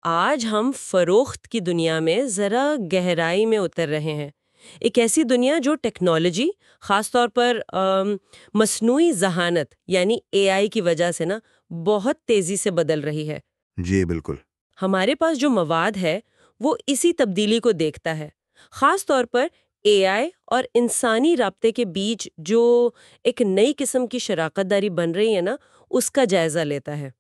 آج ہم فروخت کی دنیا میں ذرا گہرائی میں اتر رہے ہیں۔ ایک ایسی دنیا جو ٹیکنالوجی، خاص طور پر مصنوعی ذہانت یعنی اے آئی کی وجہ سے نا بہت تیزی سے بدل رہی ہے۔ جی بالکل۔ ہمارے پاس جو مواد ہے وہ اسی تبدیلی کو دیکھتا ہے، خاص طور پر اے آئی اور انسانی رابطے کے بیچ جو ایک نئی قسم کی شراکت داری بن رہی ہے نا، اس کا جائزہ لیتا ہے۔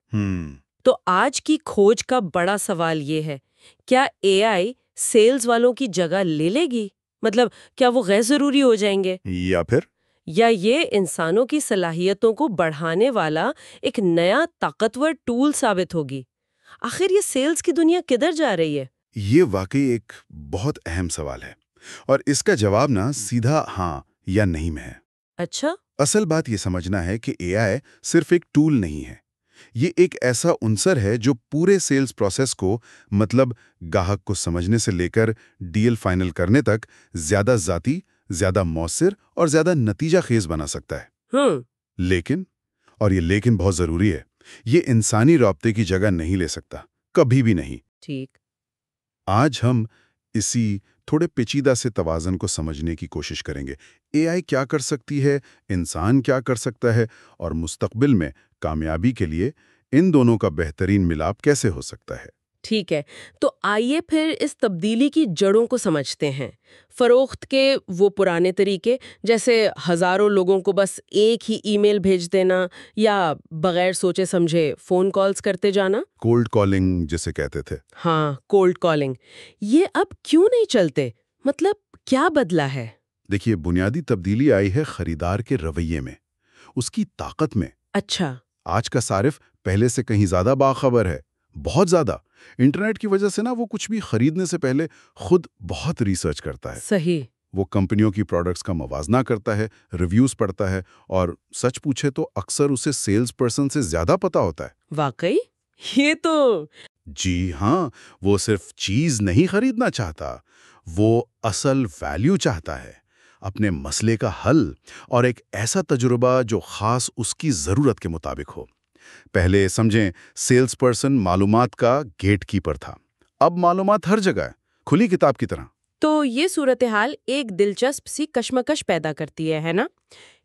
تو آج کی کھوج کا بڑا سوال یہ ہے، کیا اے آئی سیلز والوں کی جگہ لے لے گی؟ مطلب کیا وہ غیر ضروری ہو جائیں گے، یا یہ انسانوں کی صلاحیتوں کو بڑھانے والا ایک نیا طاقتور ٹول ثابت ہوگی؟ آخر یہ سیلز کی دنیا کدھر جا رہی ہے؟ یہ واقعی ایک بہت اہم سوال ہے، اور اس کا جواب نہ سیدھا ہاں یا نہیں میں ہے۔ اچھا۔ اصل بات یہ سمجھنا ہے کہ اے آئی صرف ایک ٹول نہیں ہے، یہ ایک ایسا عنصر ہے جو پورے سیلز پروسیس کو، مطلب گاہک کو سمجھنے سے لے کر ڈیل فائنل کرنے تک زیادہ ذاتی، زیادہ مؤثر اور زیادہ نتیجہ خیز بنا سکتا ہے۔ لیکن، اور یہ لیکن بہت ضروری ہے، یہ انسانی رابطے کی جگہ نہیں لے سکتا، کبھی بھی نہیں۔ ٹھیک۔ آج ہم اسی تھوڑے پیچیدہ سے توازن کو سمجھنے کی کوشش کریں گے۔ اے آئی کیا کر سکتی ہے، انسان کیا کر سکتا ہے، اور مستقبل میں کامیابی کے لیے ان دونوں کا بہترین ملاپ کیسے ہو سکتا ہے۔ ٹھیک ہے، تو آئیے پھر اس تبدیلی کی جڑوں کو سمجھتے ہیں۔ فروخت کے وہ پرانے طریقے، جیسے ہزاروں لوگوں کو بس ایک ہی ای میل بھیج دینا یا بغیر سوچے سمجھے فون کالز کرتے جانا، کولڈ کالنگ جسے کہتے تھے۔ ہاں، کولڈ کالنگ، یہ اب کیوں نہیں چلتے؟ مطلب کیا بدلا ہے؟ دیکھیے، بنیادی تبدیلی آئی ہے خریدار کے رویے میں، اس کی طاقت میں۔ اچھا۔ آج کا صارف پہلے سے کہیں زیادہ باخبر ہے، بہت زیادہ۔ انٹرنیٹ کی وجہ سے نا وہ کچھ بھی خریدنے سے پہلے خود بہت ریسرچ کرتا ہے۔ صحیح۔ وہ کمپنیوں کی پروڈکٹس کا موازنہ کرتا ہے، ریویوز پڑھتا ہے، اور سچ پوچھے تو اکثر اسے سیلز پرسن سے زیادہ پتا ہوتا ہے۔ واقعی؟ یہ تو… جی ہاں، وہ صرف چیز نہیں خریدنا چاہتا، وہ اصل ویلیو چاہتا ہے، اپنے مسئلے کا حل اور ایک ایسا تجربہ جو خاص اس کی ضرورت کے مطابق ہو۔ پہلے سمجھیں، سیلز پرسن معلومات کا گیٹ کیپر تھا، اب معلومات ہر جگہ ہے، کھلی کتاب کی طرح۔ تو یہ صورتحال ایک دلچسپ سی کشمکش پیدا کرتی ہے نا؟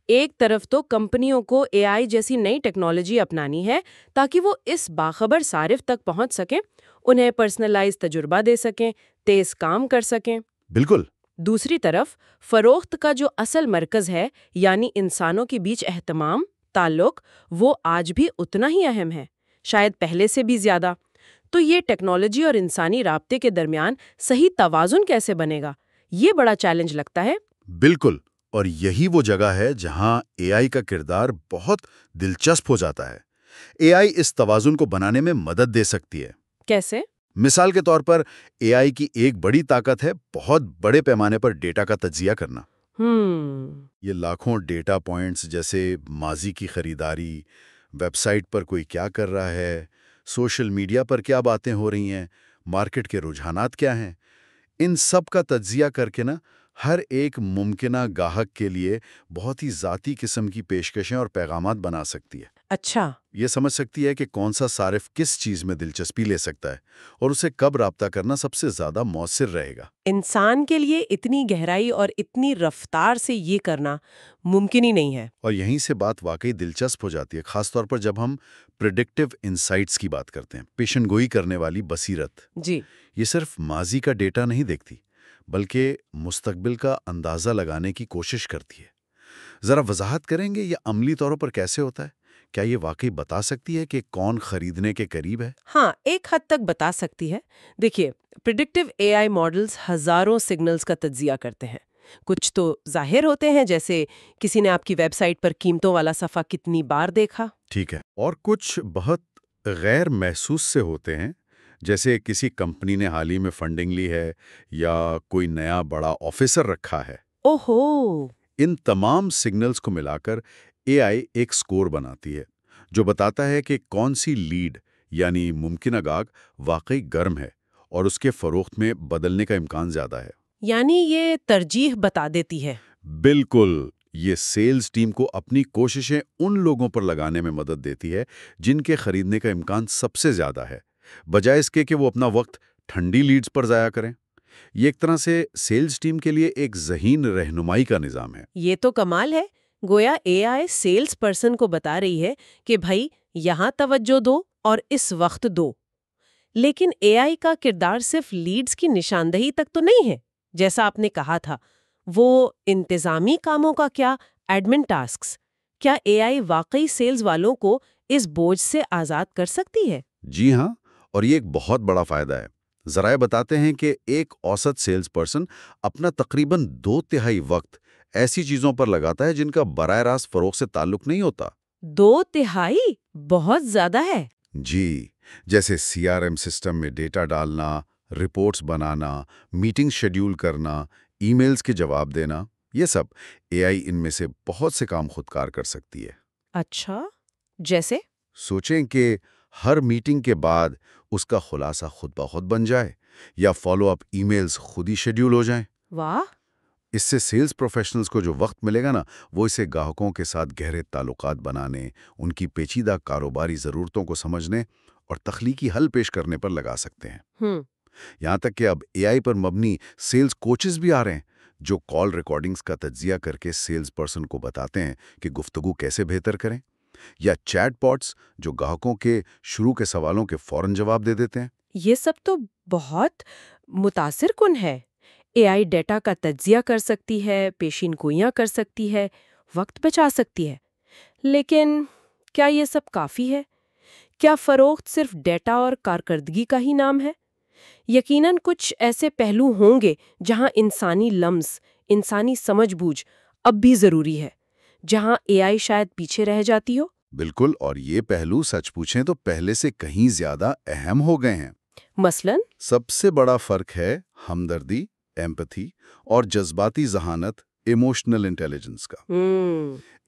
ایک طرف تو کمپنیوں کو اے آئی جیسی نئی ٹیکنالوجی اپنانی ہے تاکہ وہ اس باخبر صارف تک پہنچ سکیں، انہیں پرسنلائز تجربہ دے سکیں، تیز کام کر سکیں۔ بالکل۔ دوسری طرف فروخت کا جو اصل مرکز ہے، یعنی انسانوں کے بیچ اہتمام، تعلق، وہ آج بھی اتنا ہی اہم ہے، شاید پہلے سے بھی زیادہ۔ تو یہ ٹیکنالوجی اور انسانی رابطے کے درمیان صحیح توازن کیسے بنے گا؟ یہ بڑا چیلنج لگتا ہے۔ بالکل، اور یہی وہ جگہ ہے جہاں اے آئی کا کردار بہت دلچسپ ہو جاتا ہے۔ اے آئی اس توازن کو بنانے میں مدد دے سکتی ہے۔ کیسے؟ مثال کے طور پر، اے آئی کی ایک بڑی طاقت ہے بہت بڑے پیمانے پر ڈیٹا کا تجزیہ کرنا۔ یہ لاکھوں ڈیٹا پوائنٹس، جیسے ماضی کی خریداری، ویب سائٹ پر کوئی کیا کر رہا ہے، سوشل میڈیا پر کیا باتیں ہو رہی ہیں، مارکیٹ کے رجحانات کیا ہیں، ان سب کا تجزیہ کر کے نا ہر ایک ممکنہ گاہک کے لیے بہت ہی ذاتی قسم کی پیشکشیں اور پیغامات بنا سکتی ہے۔ اچھا۔ یہ سمجھ سکتی ہے کہ کون سا صارف کس چیز میں دلچسپی لے سکتا ہے اور اسے کب رابطہ کرنا سب سے زیادہ مؤثر رہے گا۔ انسان کے لیے اتنی گہرائی اور اتنی رفتار سے یہ کرنا ممکن ہی نہیں ہے۔ اور یہیں سے بات واقعی دلچسپ ہو جاتی ہے، خاص طور پر جب ہم پریڈکٹیو انسائٹس کی بات کرتے ہیں، پیشن گوئی کرنے والی بصیرت۔ جی۔ یہ صرف ماضی کا ڈیٹا نہیں دیکھتی، بلکہ مستقبل کا اندازہ لگانے کی کوشش کرتی ہے۔ ذرا وضاحت کریں گے یہ عملی طور پر کیسے ہوتا ہے؟ کیا یہ واقعی بتا سکتی ہے کہ کون خریدنے کے قریب ہے؟ ہاں، ایک حد تک بتا سکتی ہے۔ دیکھیے، پریڈکٹیو اے آئی ماڈلز ہزاروں سگنلز کا تجزیہ کرتے ہیں۔ کچھ تو ظاہر ہوتے ہیں، جیسے کسی نے آپ کی ویب سائٹ پر قیمتوں والا صفحہ کتنی بار دیکھا۔ ٹھیک ہے۔ اور کچھ بہت غیر محسوس سے ہوتے ہیں، جیسے کسی کمپنی نے حال ہی میں فنڈنگ لی ہے یا کوئی نیا بڑا آفیسر رکھا ہے۔ اوہو۔ ان تمام سگنلز کو ملا کر اے آئی ایک سکور بناتی ہے جو بتاتا ہے کہ کون سی لیڈ، یعنی ممکنہ گاہک، واقعی گرم ہے اور اس کے فروخت میں بدلنے کا امکان زیادہ ہے۔ یعنی یہ ترجیح بتا دیتی ہے۔ بالکل، یہ سیلز ٹیم کو اپنی کوششیں ان لوگوں پر لگانے میں مدد دیتی ہے جن کے خریدنے کا امکان سب سے زیادہ ہے۔ بجائے اس کے کہ وہ اپنا وقت ٹھنڈی لیڈز پر ضائع کریں۔ یہ ایک طرح سے سیلز ٹیم کے لیے ایک ذہین رہنمائی کا نظام ہے۔ یہ تو کمال ہے، گویا اے آئی سیلز پرسن کو بتا رہی ہے کہ بھائی یہاں توجہ دو اور اس وقت دو۔ لیکن اے آئی کا کردار صرف لیڈز کی نشاندہی تک تو نہیں ہے، جیسا آپ نے کہا تھا۔ وہ انتظامی کاموں کا کیا، ایڈمن ٹاسکس، کیا اے آئی واقعی سیلز والوں کو اس بوجھ سے آزاد کر سکتی ہے؟ جی ہاں، اور یہ ایک بہت بڑا فائدہ ہے۔ ذرائع بتاتے ہیں کہ ایک اوسط سیلز پرسن اپنا تقریباً 2/3 وقت ایسی چیزوں پر لگاتا ہے جن کا براہ راست فروغ سے تعلق نہیں ہوتا۔ 2/3 بہت زیادہ ہے۔ جی، جیسے CRM سسٹم میں ڈیٹا ڈالنا، رپورٹس بنانا، میٹنگ شیڈیول کرنا، ای میلز کے جواب دینا، یہ سب اے آئی ان میں سے بہت سے کام خودکار کر سکتی ہے۔ اچھا، جیسے؟ سوچیں کہ ہر میٹنگ کے بعد اس کا خلاصہ خود بخود بن جائے یا فالو اپ ای میلز خود ہی شیڈیول ہو جائیں۔ واہ! اس سے سیلز پروفیشنلز کو جو وقت ملے گا نا، وہ اسے گاہکوں کے ساتھ گہرے تعلقات بنانے، ان کی پیچیدہ کاروباری ضرورتوں کو سمجھنے اور تخلیقی حل پیش کرنے پر لگا سکتے ہیں۔ یہاں تک کہ اب اے آئی پر مبنی سیلز کوچز بھی آ رہے ہیں، جو کال ریکارڈنگز کا تجزیہ کر کے سیلز پرسن کو بتاتے ہیں کہ گفتگو کیسے بہتر کریں، یا چیٹ باٹس جو گاہکوں کے شروع کے سوالوں کے فوراً جواب دے دیتے ہیں۔ یہ سب تو بہت متاثر کن ہے۔ اے آئی ڈیٹا کا تجزیہ کر سکتی ہے، پیشین گوئیاں کر سکتی ہے، وقت بچا سکتی ہے۔ لیکن کیا یہ سب کافی ہے؟ کیا فروخت صرف ڈیٹا اور کارکردگی کا ہی نام ہے؟ یقیناً کچھ ایسے پہلو ہوں گے جہاں انسانی لمس، انسانی سمجھ بوجھ اب بھی ضروری ہے، جہاں اے آئی شاید پیچھے رہ جاتی ہو۔ بالکل، اور یہ پہلو سچ پوچھیں تو پہلے سے کہیں زیادہ اہم ہو گئے ہیں۔ مثلاً؟ سب سے بڑا فرق ہے ہمدردی، ایمپتھی اور جذباتی ذہانت، ایموشنل انٹیلیجنس کا۔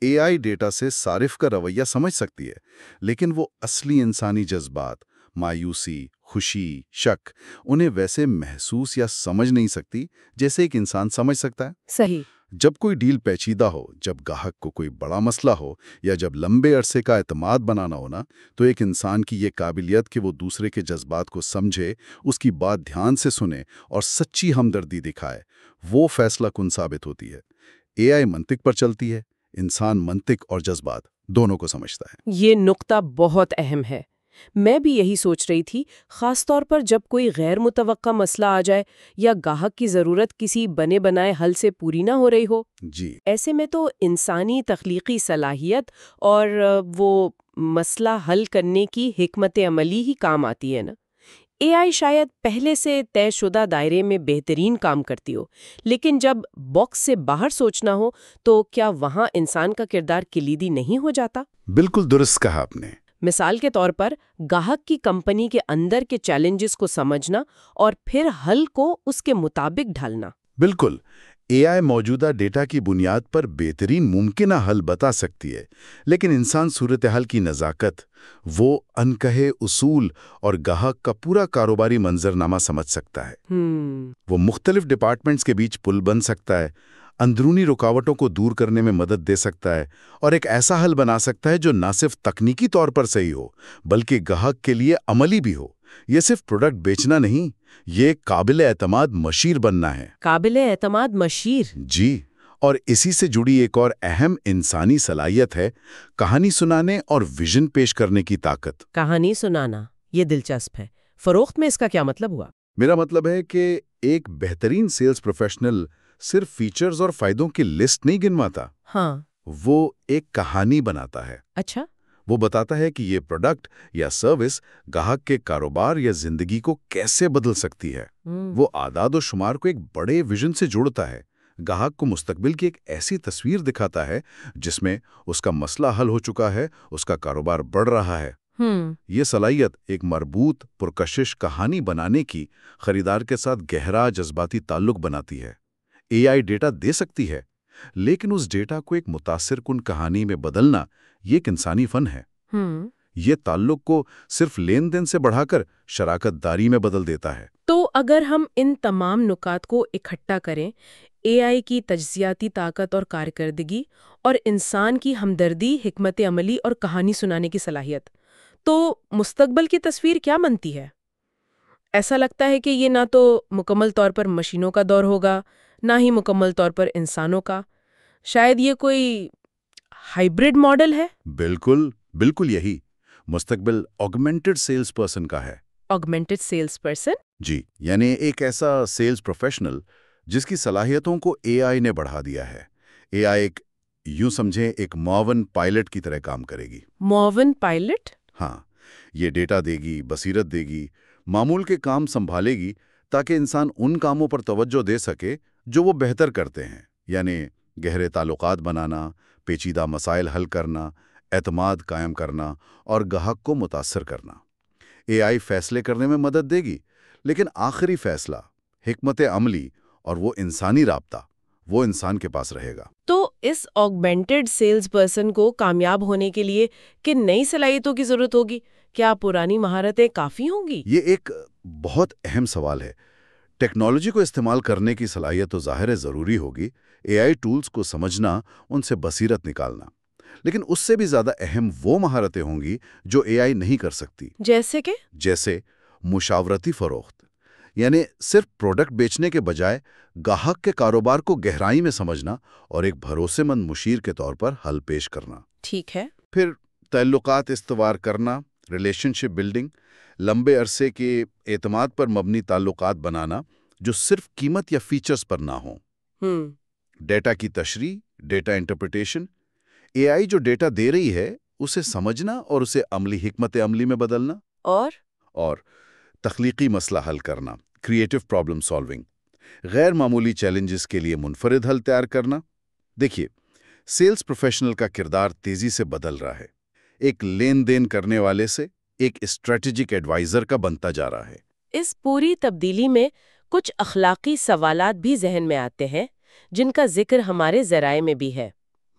اے آئی ڈیٹا سے صارف کا رویہ سمجھ سکتی ہے، لیکن وہ اصلی انسانی جذبات، مایوسی، خوشی، شک، انہیں ویسے محسوس یا سمجھ نہیں سکتی جیسے ایک انسان سمجھ سکتا ہے۔ صحیح۔ جب کوئی ڈیل پیچیدہ ہو، جب گاہک کو کوئی بڑا مسئلہ ہو، یا جب لمبے عرصے کا اعتماد بنانا ہونا، تو ایک انسان کی یہ قابلیت کہ وہ دوسرے کے جذبات کو سمجھے، اس کی بات دھیان سے سنے اور سچی ہمدردی دکھائے، وہ فیصلہ کن ثابت ہوتی ہے۔ اے آئی منطق پر چلتی ہے، انسان منطق اور جذبات دونوں کو سمجھتا ہے۔ یہ نقطہ بہت اہم ہے۔ میں بھی یہی سوچ رہی تھی، خاص طور پر جب کوئی غیر متوقع مسئلہ آ جائے یا گاہک کی ضرورت کسی بنے بنائے حل سے پوری نہ ہو رہی ہو۔ جی، ایسے میں تو انسانی تخلیقی صلاحیت اور وہ مسئلہ حل کرنے کی حکمت عملی ہی کام آتی ہے نا۔ اے آئی شاید پہلے سے طے شدہ دائرے میں بہترین کام کرتی ہو، لیکن جب باکس سے باہر سوچنا ہو تو کیا وہاں انسان کا کردار کلیدی نہیں ہو جاتا؟ بالکل درست کہا آپ نے۔ مثال کے طور پر گاہک کی کمپنی کے اندر کے چیلنجز کو سمجھنا اور پھر حل کو اس کے مطابق ڈھالنا۔ بالکل، اے آئی موجودہ ڈیٹا کی بنیاد پر بہترین ممکنہ حل بتا سکتی ہے، لیکن انسان صورتحال کی نزاکت، وہ انکہے اصول اور گاہک کا پورا کاروباری منظرنامہ سمجھ سکتا ہے۔ وہ مختلف ڈپارٹمنٹس کے بیچ پل بن سکتا ہے، اندرونی رکاوٹوں کو دور کرنے میں مدد دے سکتا ہے، اور ایک ایسا حل بنا سکتا ہے جو نہ صرف تکنیکی طور پر صحیح ہو بلکہ گاہک کے لیے عملی بھی ہو۔ یہ صرف پروڈکٹ بیچنا نہیں، یہ قابل اعتماد مشیر بننا ہے۔ قابل اعتماد مشیر؟ جی، اور اسی سے جڑی ایک اور اہم انسانی صلاحیت ہے کہانی سنانے اور ویژن پیش کرنے کی طاقت۔ کہانی سنانا، یہ دلچسپ ہے۔ فروخت میں اس کا کیا مطلب ہوا؟ میرا مطلب ہے کہ ایک بہترین سیلز پروفیشنل صرف فیچرز اور فائدوں کی لسٹ نہیں گنواتا، ہاں، وہ ایک کہانی بناتا ہے۔ اچھا۔ وہ بتاتا ہے کہ یہ پروڈکٹ یا سروس گاہک کے کاروبار یا زندگی کو کیسے بدل سکتی ہے۔ وہ اعداد و شمار کو ایک بڑے ویژن سے جوڑتا ہے، گاہک کو مستقبل کی ایک ایسی تصویر دکھاتا ہے جس میں اس کا مسئلہ حل ہو چکا ہے، اس کا کاروبار بڑھ رہا ہے۔ یہ صلاحیت ایک مربوط، پرکشش کہانی بنانے کی خریدار کے ساتھ گہرا جذباتی تعلق بناتی ہے۔ اے آئی ڈیٹا دے سکتی ہے، لیکن اس ڈیٹا کو ایک متاثر کن کہانی میں بدلنا یہ ایک انسانی فن ہے۔ یہ تعلق کو صرف لین دین سے بڑھا کر شراکت داری میں بدل دیتا ہے۔ تو اگر ہم ان تمام نکات کو اکٹھا کریں، اے آئی کی تجزیاتی طاقت اور کارکردگی اور انسان کی ہمدردی، حکمت عملی اور کہانی سنانے کی صلاحیت، تو مستقبل کی تصویر کیا بنتی ہے؟ ایسا لگتا ہے کہ یہ نہ تو مکمل طور پر مشینوں کا دور ہوگا، نہ ہی مکمل طور پر انسانوں کا. شاید یہ کوئی ہائبرڈ ماڈل ہے. بالکل بالکل یہی مستقبل آگمنٹڈ سیلز پرسن کا ہے. Augmented sales person? جی، یعنی ایک ایسا سیلز پروفیشنل جس کی صلاحیتوں کو اے آئی نے بڑھا دیا ہے. اے آئی یوں سمجھیں ایک معاون پائلٹ کی طرح کام کرے گی. معاون پائلٹ؟ ہاں، یہ ڈیٹا دے گی، بصیرت دے گی، معمول کے کام سنبھالے گی تاکہ انسان ان کاموں پر توجہ دے سکے جو وہ بہتر کرتے ہیں، یعنی گہرے تعلقات بنانا، پیچیدہ مسائل حل کرنا، اعتماد قائم کرنا اور گاہک کو متاثر کرنا. اے آئی فیصلے کرنے میں مدد دے گی، لیکن آخری فیصلہ، حکمت عملی اور وہ انسانی رابطہ، وہ انسان کے پاس رہے گا. تو اس آگمنٹڈ سیلز پرسن کو کامیاب ہونے کے لیے کن نئی صلاحیتوں کی ضرورت ہوگی؟ کیا پرانی مہارتیں کافی ہوں گی؟ یہ ایک بہت اہم سوال ہے. ٹیکنالوجی کو استعمال کرنے کی صلاحیت تو ظاہر ہے ضروری ہوگی، اے آئی ٹولز کو سمجھنا، ان سے بصیرت نکالنا. لیکن اس سے بھی زیادہ اہم وہ مہارتیں ہوں گی جو اے آئی نہیں کر سکتی. جیسے کہ؟ جیسے مشاورتی فروخت، یعنی صرف پروڈکٹ بیچنے کے بجائے گاہک کے کاروبار کو گہرائی میں سمجھنا اور ایک بھروسے مند مشیر کے طور پر حل پیش کرنا. ٹھیک ہے. پھر تعلقات استوار کرنا، ریلیشن شپ بلڈنگ، لمبے عرصے کے اعتماد پر مبنی تعلقات بنانا جو صرف قیمت یا فیچرز پر نہ ہوں. ڈیٹا کی تشریح، ڈیٹا انٹرپریٹیشن، اے آئی جو ڈیٹا دے رہی ہے اسے سمجھنا اور اسے عملی حکمت عملی میں بدلنا. اور تخلیقی مسئلہ حل کرنا، کریٹو پرابلم سالونگ، غیر معمولی چیلنجز کے لیے منفرد حل تیار کرنا. دیکھیے، سیلز پروفیشنل کا کردار تیزی سے بدل رہا ہے. ایک لین دین کرنے والے سے ایک اسٹریٹجک ایڈوائزر کا بنتا جا رہا ہے. اس پوری تبدیلی میں کچھ اخلاقی سوالات بھی ذہن میں آتے ہیں جن کا ذکر ہمارے ذرائع میں بھی ہے.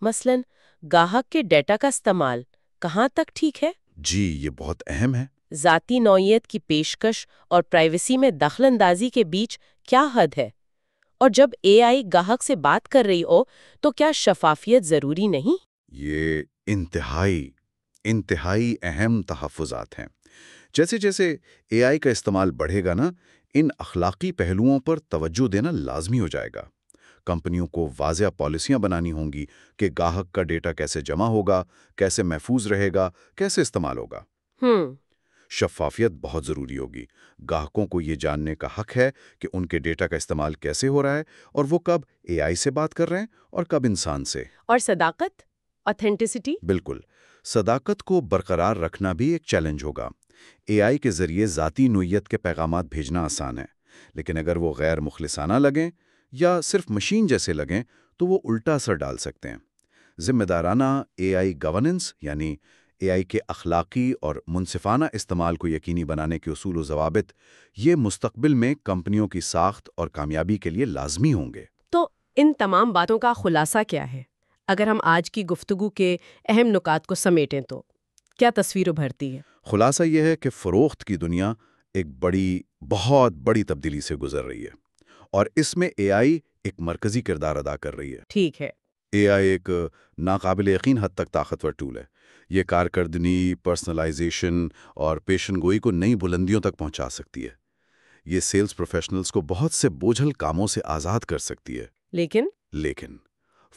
مثلاً گاہک کے ڈیٹا کا استعمال کہاں تک ٹھیک ہے؟ جی، یہ بہت اہم ہے. ذاتی نوعیت کی پیشکش اور پرائیویسی میں دخل اندازی کے بیچ کیا حد ہے؟ اور جب اے آئی گاہک سے بات کر رہی ہو تو کیا شفافیت ضروری نہیں؟ یہ انتہائی اہم تحفظات ہیں. جیسے جیسے اے آئی کا استعمال بڑھے گا نا، ان اخلاقی پہلوؤں پر توجہ دینا لازمی ہو جائے گا. کمپنیوں کو واضح پالیسیاں بنانی ہوں گی کہ گاہک کا ڈیٹا کیسے جمع ہوگا، کیسے محفوظ رہے گا، کیسے استعمال ہوگا. شفافیت بہت ضروری ہوگی. گاہکوں کو یہ جاننے کا حق ہے کہ ان کے ڈیٹا کا استعمال کیسے ہو رہا ہے اور وہ کب اے آئی سے بات کر رہے ہیں اور کب انسان سے. اور صداقت، آتھینٹسٹی؟ بالکل. صداقت کو برقرار رکھنا بھی ایک چیلنج ہوگا. اے آئی کے ذریعے ذاتی نوعیت کے پیغامات بھیجنا آسان ہے، لیکن اگر وہ غیر مخلصانہ لگیں یا صرف مشین جیسے لگیں تو وہ الٹا اثر ڈال سکتے ہیں. ذمہ دارانہ اے آئی گورننس، یعنی اے آئی کے اخلاقی اور منصفانہ استعمال کو یقینی بنانے کے اصول و ضوابط، یہ مستقبل میں کمپنیوں کی ساخت اور کامیابی کے لیے لازمی ہوں گے. تو ان تمام باتوں کا خلاصہ کیا ہے؟ اگر ہم آج کی گفتگو کے اہم نکات کو سمیٹیں تو کیا تصویر ابھرتی ہے؟ خلاصہ یہ ہے کہ فروخت کی دنیا ایک بہت بڑی تبدیلی سے گزر رہی ہے اور اس میں اے آئی ایک مرکزی کردار ادا کر رہی ہے. ٹھیک ہے. اے آئی ایک ناقابل یقین حد تک طاقتور ٹول ہے. یہ کارکردگی، پرسنلائزیشن اور پیشن گوئی کو نئی بلندیوں تک پہنچا سکتی ہے. یہ سیلز پروفیشنلز کو بہت سے بوجھل کاموں سے آزاد کر سکتی ہے. لیکن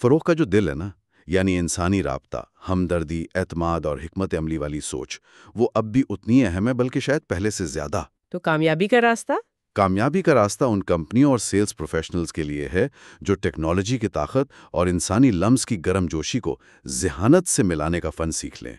فروخت کا جو دل ہے نا، یعنی انسانی رابطہ، ہمدردی، اعتماد اور حکمت عملی والی سوچ، وہ اب بھی اتنی اہم ہے، بلکہ شاید پہلے سے زیادہ. تو کامیابی کا راستہ؟ کامیابی کا راستہ ان کمپنیوں اور سیلز پروفیشنلز کے لیے ہے جو ٹیکنالوجی کی طاقت اور انسانی لمس کی گرم جوشی کو ذہانت سے ملانے کا فن سیکھ لیں.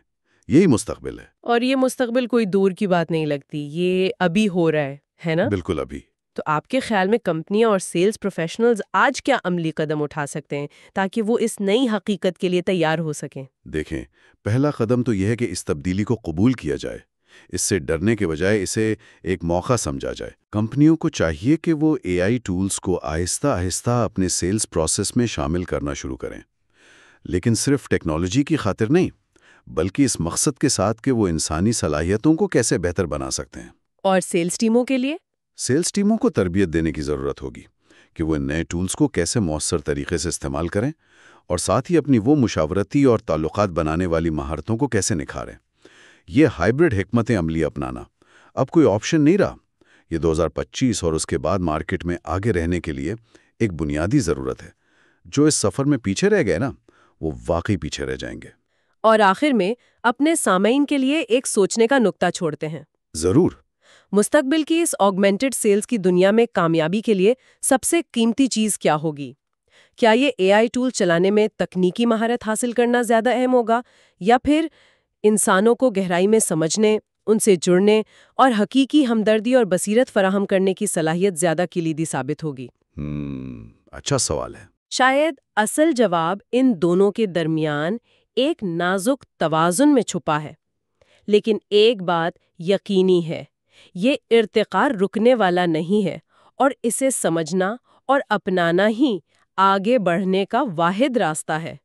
یہی مستقبل ہے. اور یہ مستقبل کوئی دور کی بات نہیں لگتی، یہ ابھی ہو رہا ہے نا؟ بالکل ابھی. تو آپ کے خیال میں کمپنیاں اور سیلز پروفیشنلز آج کیا عملی قدم اٹھا سکتے ہیں تاکہ وہ اس نئی حقیقت کے لیے تیار ہو سکیں؟ دیکھیں، پہلا قدم تو یہ ہے کہ اس تبدیلی کو قبول کیا جائے. اس سے ڈرنے کے بجائے اسے ایک موقع سمجھا جائے. کمپنیوں کو چاہیے کہ وہ اے آئی ٹولز کو آہستہ آہستہ اپنے سیلز پروسیس میں شامل کرنا شروع کریں، لیکن صرف ٹیکنالوجی کی خاطر نہیں، بلکہ اس مقصد کے ساتھ کہ وہ انسانی صلاحیتوں کو کیسے بہتر بنا سکتے ہیں. اور سیلز ٹیموں کے لیے؟ سیلز ٹیموں کو تربیت دینے کی ضرورت ہوگی کہ وہ نئے ٹولز کو کیسے مؤثر طریقے سے استعمال کریں اور ساتھ ہی اپنی وہ مشاورتی اور تعلقات بنانے والی مہارتوں کو کیسے نکھاریں. یہ ہائبرڈ حکمت عملی اپنانا اب کوئی آپشن نہیں رہا. یہ 2025 اور اس کے بعد مارکیٹ میں آگے رہنے کے لیے ایک بنیادی ضرورت ہے۔ جو اس سفر میں پیچھے رہ گئے نا، وہ واقعی پیچھے رہ جائیں گے۔ اور آخر میں اپنے سامعین کے لیے ایک سوچنے کا نقطہ چھوڑتے ہیں۔ ضرور۔ مستقبل کی اس آگمنٹڈ سیلز کی دنیا میں کامیابی کے لیے سب سے قیمتی چیز کیا ہوگی؟ کیا یہ اے آئی ٹول چلانے میں تکنیکی مہارت حاصل کرنا زیادہ اہم ہوگا، یا پھر انسانوں کو گہرائی میں سمجھنے، ان سے جڑنے اور حقیقی ہمدردی اور بصیرت فراہم کرنے کی صلاحیت زیادہ کلیدی ثابت ہوگی؟ اچھا سوال ہے۔ شاید اصل جواب ان دونوں کے درمیان ایک نازک توازن میں چھپا ہے، لیکن ایک بات یقینی ہے، یہ ارتقاء رکنے والا نہیں ہے، اور اسے سمجھنا اور اپنانا ہی آگے بڑھنے کا واحد راستہ ہے۔